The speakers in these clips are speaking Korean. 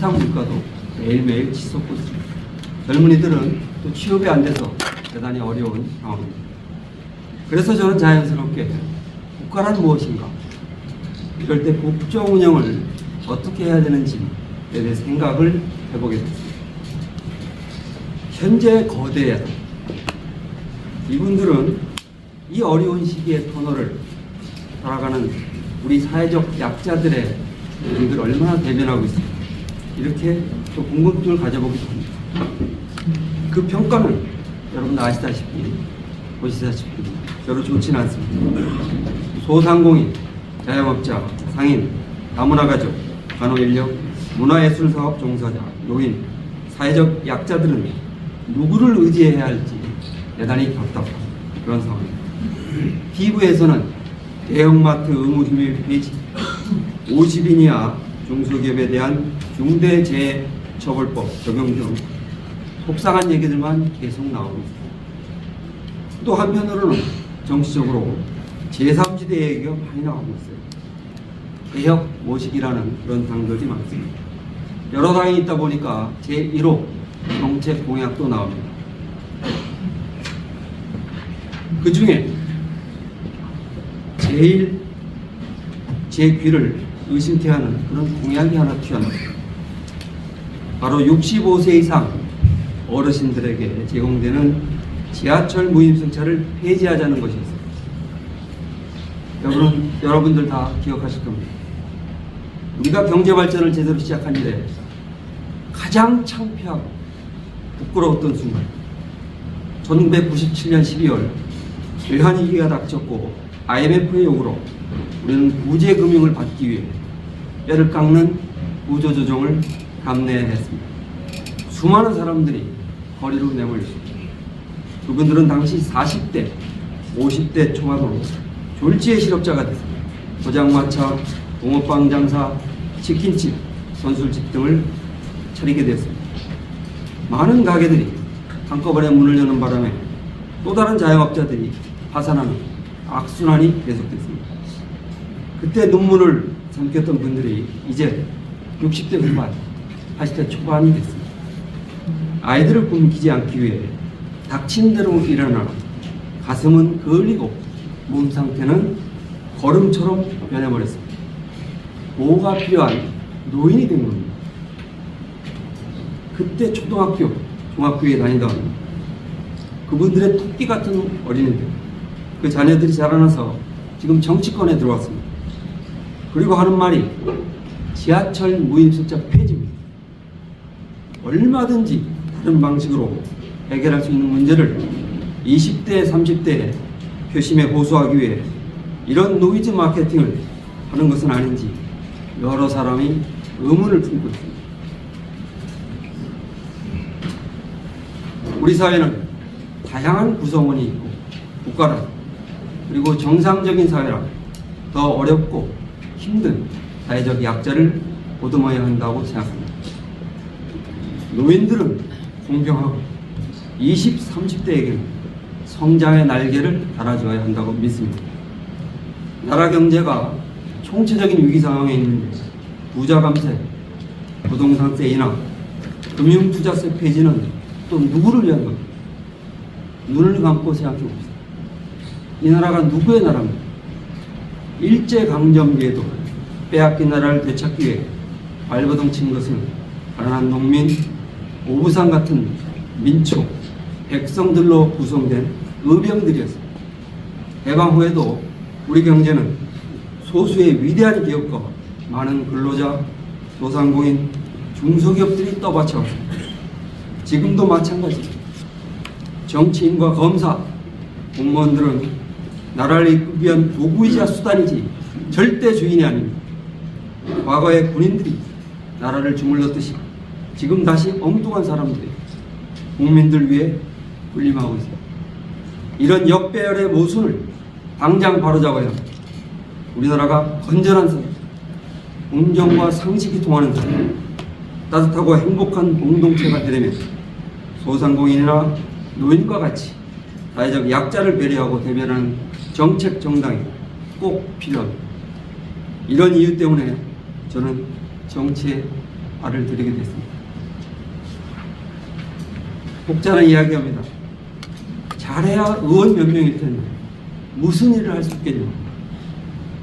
식당 물가도 매일매일 치솟고 있습니다. 젊은이들은 또 취업이 안 돼서 대단히 어려운 상황입니다. 그래서 저는 자연스럽게 국가란 무엇인가, 이럴 때 국정 운영을 어떻게 해야 되는지에 대해 생각을 해보게 됐습니다. 현재 거대 야당, 이분들은 이 어려운 시기의 터널을 살아가는 우리 사회적 약자들의 분들을 얼마나 대변하고 있습니까? 이렇게 또 궁금증을 가져보기도 합니다. 그 평가는 여러분 아시다시피, 보시다시피 별로 좋지는 않습니다. 소상공인, 자영업자, 상인, 다문화가족, 간호인력, 문화예술사업 종사자, 노인, 사회적 약자들은 누구를 의지해야 할지 대단히 답답한 그런 상황입니다. TV에서는 대형마트 의무휴일 폐지, 50인 이하 중소기업에 대한 중대재해처벌법 적용 등 속상한 얘기들만 계속 나오고 있습니다. 또 한편으로는 정치적으로 제3지대 얘기가 많이 나오고 있어요. 개혁 모식이라는 그런 당들이 많습니다. 여러 당이 있다 보니까 제1호 정책 공약도 나옵니다. 그 중에 제일 제 귀를 의심케 하는 그런 공약이 하나 튀어나옵니다. 바로 65세 이상 어르신들에게 제공되는 지하철 무임승차를 폐지하자는 것이었습니다. 여러분들 다 기억하실 겁니다. 우리가 경제발전을 제대로 시작한 이래 가장 창피하고 부끄러웠던 순간, 1997년 12월 외환위기가 닥쳤고 IMF의 요구로 우리는 구제금융을 받기 위해 뼈를 깎는 구조조정을 감내했습니다. 수많은 사람들이 거리로 내몰렸습니다. 그분들은 당시 40대, 50대 초반으로 졸지의 실업자가 됐습니다. 포장마차, 붕어빵 장사, 치킨집, 선술집 등을 차리게 되었습니다. 많은 가게들이 한꺼번에 문을 여는 바람에 또 다른 자영업자들이 파산하는 악순환이 계속됐습니다. 그때 눈물을 삼켰던 분들이 이제 60대 후반, 80대 초반이 됐습니다. 아이들을 굶기지 않기 위해 닥친 대로 일어나 가슴은 그을리고 몸 상태는 걸음처럼 변해버렸습니다. 보호가 필요한 노인이 된 겁니다. 그때 초등학교, 중학교에 다니던 그분들의 토끼 같은 어린이들, 그 자녀들이 자라나서 지금 정치권에 들어왔습니다. 그리고 하는 말이 지하철 무임승차 폐지입니다. 얼마든지 다른 방식으로 해결할 수 있는 문제를 20대, 30대에 표심에 호소하기 위해 이런 노이즈 마케팅을 하는 것은 아닌지 여러 사람이 의문을 품고 있습니다. 우리 사회는 다양한 구성원이 있고 국가란, 그리고 정상적인 사회란 더 어렵고 힘든 사회적 약자를 보듬어야 한다고 생각합니다. 노인들은 공평하고 20, 30대에게는 성장의 날개를 달아줘야 한다고 믿습니다. 나라 경제가 총체적인 위기 상황에 있는데 부자 감세, 부동산세 인하, 금융투자세 폐지는 또 누구를 위한 겁니까? 눈을 감고 생각해 봅시다. 이 나라가 누구의 나라입니까? 일제강점기에도 빼앗긴 나라를 되찾기 위해 발버둥 친 것은 가난한 농민, 오부상 같은 민초, 백성들로 구성된 의병들이었습니다. 해방 후에도 우리 경제는 소수의 위대한 기업과 많은 근로자, 소상공인, 중소기업들이 떠받쳐왔습니다. 지금도 마찬가지입니다. 정치인과 검사, 공무원들은 나라를 이끌기 위한 도구이자 수단이지 절대 주인이 아닙니다. 과거에 군인들이 나라를 주물렀듯이 지금 다시 엉뚱한 사람들이 국민들 위해 군림하고 있습니다. 이런 역배열의 모순을 당장 바로잡아야 합니다. 우리나라가 건전한 사회, 공정과 상식이 통하는 사회, 따뜻하고 행복한 공동체가 되려면 소상공인이나 노인과 같이 사회적 약자를 배려하고 대변하는 정책 정당이 꼭 필요합니다. 이런 이유 때문에 저는 정치에 말을 드리게 됐습니다. 혹자는 이야기합니다. 잘해야 의원 몇 명일 텐데 무슨 일을 할 수 있겠냐.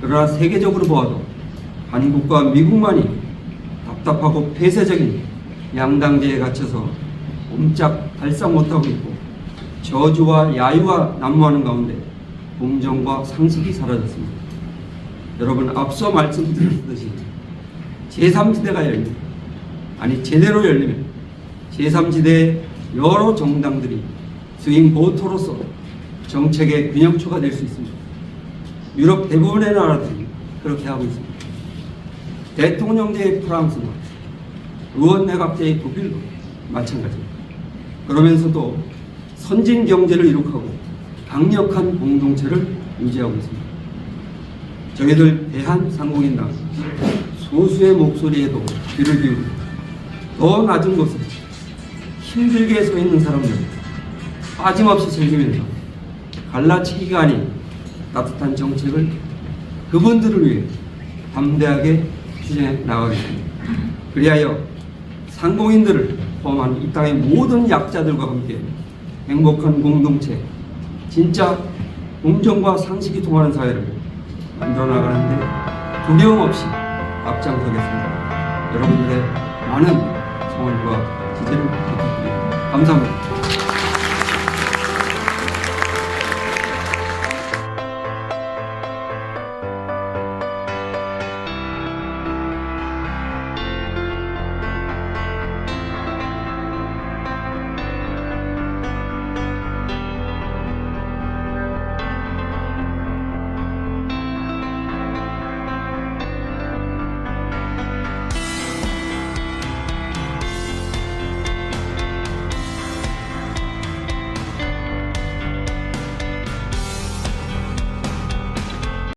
그러나 세계적으로 보아도 한국과 미국만이 답답하고 폐쇄적인 양당제에 갇혀서 꼼짝 달싹 못하고 있고 저주와 야유가 난무하는 가운데 공정과 상식이 사라졌습니다. 여러분, 앞서 말씀드렸듯이 제3지대가 열리면, 아니 제대로 열리면 제3지대의 여러 정당들이 스윙 보토로서 정책의 균형초가 될 수 있습니다. 유럽 대부분의 나라들이 그렇게 하고 있습니다. 대통령제의 프랑스나 의원 내각제의 독일도 마찬가지입니다. 그러면서도 선진 경제를 이룩하고 강력한 공동체를 유지하고 있습니다. 저희들 대한상공인당 소수의 목소리에도 귀를 기울이고 더 낮은 곳에 힘들게 서 있는 사람들 빠짐없이 즐기면서 갈라치기가 아닌 따뜻한 정책을 그분들을 위해 담대하게 추진해 나가겠습니다. 그리하여 상공인들을 포함한 이 땅의 모든 약자들과 함께 행복한 공동체, 진짜 공정과 상식이 통하는 사회를 만들어 나가는데 두려움 없이 앞장서겠습니다. 여러분들의 많은 성원과 지지를 부탁드립니다. 감사합니다.